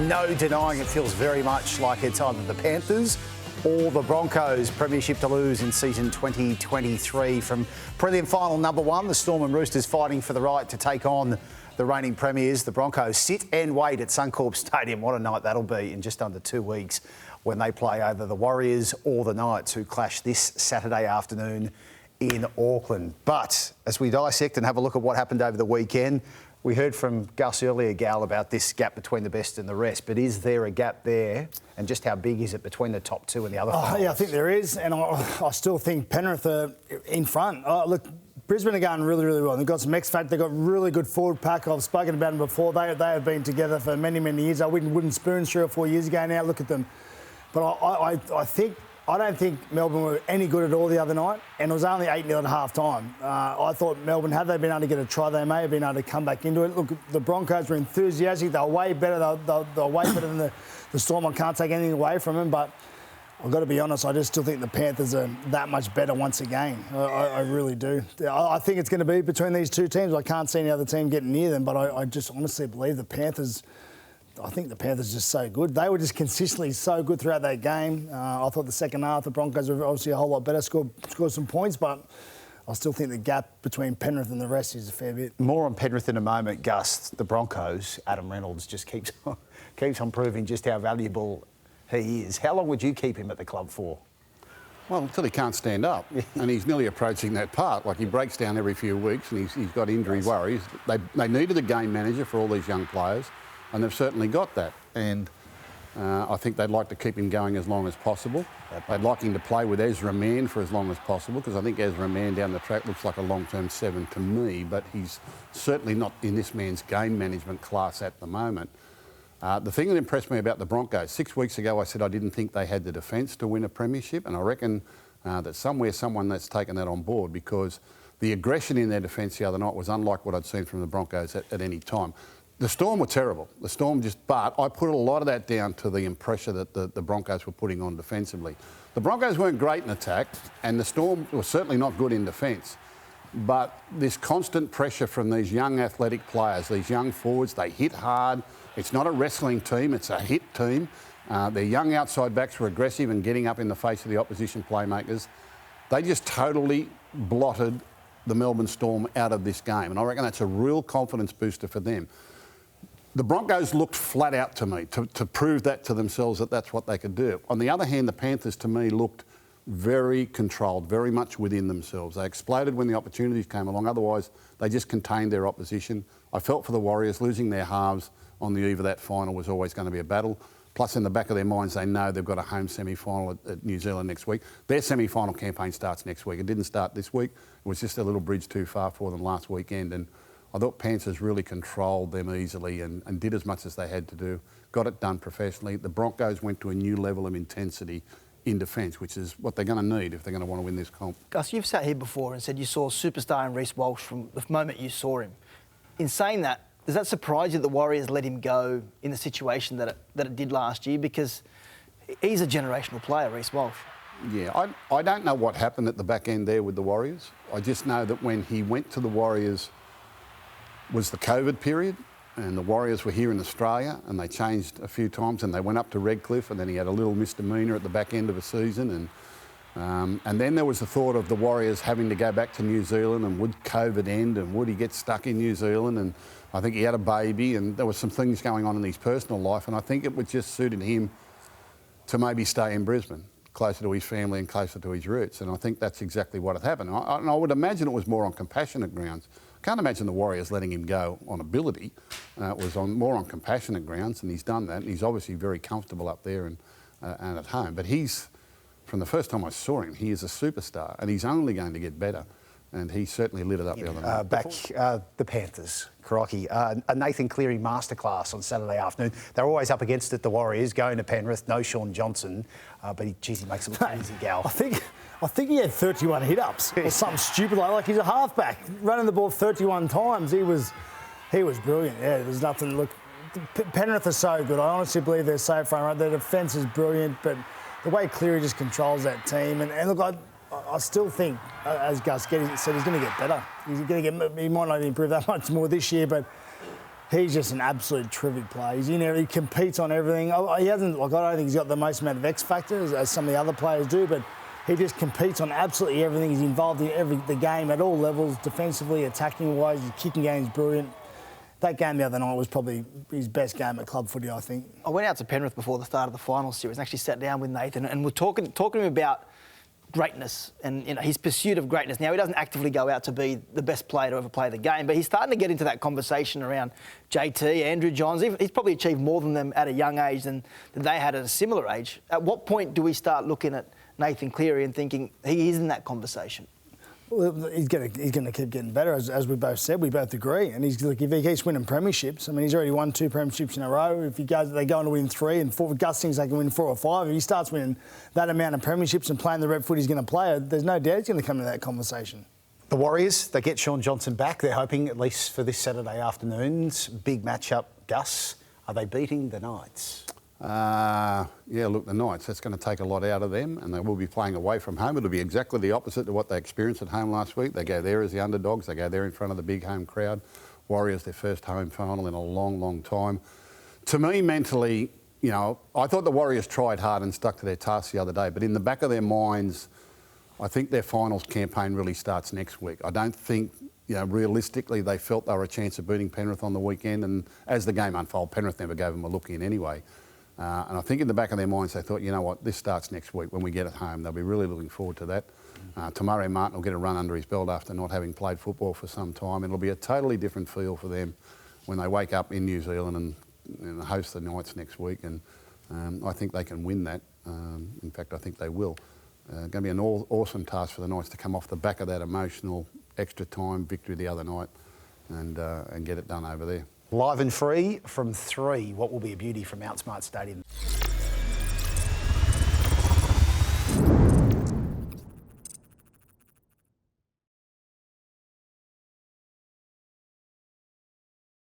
No denying it feels very much like it's either the Panthers or the Broncos premiership to lose in season 2023. From prelim final number 1, the Storm and Roosters fighting for the right to take on the reigning premiers. The Broncos sit and wait at Suncorp Stadium. What a night that'll be in just under 2 weeks when they play either the Warriors or the Knights, who clash this Saturday afternoon in Auckland. But as we dissect and have a look at what happened over the weekend, we heard from Gus earlier, Gal, about this gap between the best and the rest. But is there a gap there? And just how big is it between the top two and the other five? Yeah, I think there is. And I still think Penrith are in front. Look, Brisbane are going really, really well. They've got some X-Factor. They've got really good forward pack. I've spoken about them before. They have been together for many, many years. I wouldn't spoon 3 or 4 years ago now. Look at them. But I don't think Melbourne were any good at all the other night, and it was only 8-0 at half-time. I thought Melbourne, had they been able to get a try, they may have been able to come back into it. Look, the Broncos were enthusiastic. They were way better. They were way better than the Storm. I can't take anything away from them, but I've got to be honest, I just still think the Panthers are that much better once again. I really do. I think it's going to be between these two teams. I can't see any other team getting near them, but I just honestly believe the Panthers... I think the Panthers are just so good. They were just consistently so good throughout that game. I thought the second half, the Broncos were obviously a whole lot better, scored some points, but I still think the gap between Penrith and the rest is a fair bit. More on Penrith in a moment, Gus. The Broncos, Adam Reynolds just keeps on proving just how valuable he is. How long would you keep him at the club for? Well, until he can't stand up, and he's nearly approaching that part. Like, he breaks down every few weeks, and he's got injury worries. They needed a game manager for all these young players, and they've certainly got that. And I think they'd like to keep him going as long as possible. They'd like him to play with Ezra Mann for as long as possible, because I think Ezra Mann down the track looks like a long-term 7 to me, but he's certainly not in this man's game management class at the moment. The thing that impressed me about the Broncos, 6 weeks ago I said I didn't think they had the defence to win a premiership, and I reckon that someone that's taken that on board, because the aggression in their defence the other night was unlike what I'd seen from the Broncos at any time. The Storm were terrible. But I put a lot of that down to the pressure that the Broncos were putting on defensively. The Broncos weren't great in attack, and the Storm were certainly not good in defence. But this constant pressure from these young athletic players, these young forwards, they hit hard. It's not a wrestling team, it's a hit team. Their young outside backs were aggressive and getting up in the face of the opposition playmakers. They just totally blotted the Melbourne Storm out of this game, and I reckon that's a real confidence booster for them. The Broncos looked flat out to me to prove that to themselves that that's what they could do. On the other hand, the Panthers to me looked very controlled, very much within themselves. They exploded when the opportunities came along. Otherwise, they just contained their opposition. I felt for the Warriors, losing their halves on the eve of that final was always going to be a battle. Plus, in the back of their minds, they know they've got a home semi-final at New Zealand next week. Their semi-final campaign starts next week. It didn't start this week. It was just a little bridge too far for them last weekend. And I thought Panthers really controlled them easily and did as much as they had to do, got it done professionally. The Broncos went to a new level of intensity in defence, which is what they're going to need if they're going to want to win this comp. Gus, you've sat here before and said you saw a superstar in Rhys Walsh from the moment you saw him. In saying that, does that surprise you that the Warriors let him go in the situation that it did last year? Because he's a generational player, Rhys Walsh. Yeah, I don't know what happened at the back end there with the Warriors. I just know that when he went to the Warriors was the COVID period, and the Warriors were here in Australia, and they changed a few times, and they went up to Redcliffe, and then he had a little misdemeanor at the back end of a season, and then there was the thought of the Warriors having to go back to New Zealand, and would COVID end, and would he get stuck in New Zealand? And I think he had a baby, and there were some things going on in his personal life, and I think it would just suited him to maybe stay in Brisbane, closer to his family and closer to his roots, and I think that's exactly what had happened. And I would imagine it was more on compassionate grounds. Can't imagine the Warriors letting him go on ability. It was more on compassionate grounds, and he's done that. And he's obviously very comfortable up there and at home. But from the first time I saw him, he is a superstar, and he's only going to get better. And he certainly lit it up the other night. The Panthers, crikey. A Nathan Cleary masterclass on Saturday afternoon. They're always up against it, the Warriors, going to Penrith. No Sean Johnson, but he makes it look easy, Gal. I think he had 31 hit-ups or something stupid like he's a halfback, running the ball 31 times. He was brilliant. Yeah, there's nothing. Look, Penrith are so good. I honestly believe they're so front right. Their defence is brilliant, but the way Cleary just controls that team, and look, I still think, as Gus said, he's going to get better. He might not improve that much more this year, but He's just an absolute terrific player. He's in there, he competes on everything. He hasn't, like, I don't think he's got the most amount of X factors as some of the other players do, but he just competes on absolutely everything. He's involved in the game at all levels, defensively, attacking-wise. His kicking game's brilliant. That game the other night was probably his best game at club footy, I think. I went out to Penrith before the start of the final series and actually sat down with Nathan and we're talking to him about greatness and his pursuit of greatness. Now, he doesn't actively go out to be the best player to ever play the game, but he's starting to get into that conversation around JT, Andrew Johns. He's probably achieved more than them at a young age than they had at a similar age. At what point do we start looking at Nathan Cleary and thinking he is in that conversation? Well, he's going to keep getting better, as we both said. We both agree. And if he keeps winning premierships, I mean, he's already won 2 premierships in a row. If they go on to win 3 and 4, Gus thinks they can win 4 or 5. If he starts winning that amount of premierships and playing the red foot he's going to play, there's no doubt he's going to come into that conversation. The Warriors, they get Shaun Johnson back. They're hoping, at least for this Saturday afternoon's big matchup. Gus, are they beating the Knights? Yeah, look, the Knights, that's going to take a lot out of them and they will be playing away from home. It'll be exactly the opposite to what they experienced at home last week. They go there as the underdogs. They go there in front of the big home crowd. Warriors, their first home final in a long, long time. To me, mentally, you know, I thought the Warriors tried hard and stuck to their task the other day, but in the back of their minds, I think their finals campaign really starts next week. I don't think, you know, realistically they felt they were a chance of beating Penrith on the weekend, and as the game unfolded, Penrith never gave them a look in anyway. And I think in the back of their minds they thought, you know what, this starts next week when we get it home. They'll be really looking forward to that. Tamari Martin will get a run under his belt after not having played football for some time. It'll be a totally different feel for them when they wake up in New Zealand and host the Knights next week. And I think they can win that. In fact, I think they will. Going to be an awesome task for the Knights to come off the back of that emotional extra time victory the other night and get it done over there. Live and free from 3. What will be a beauty from Outsmart Stadium?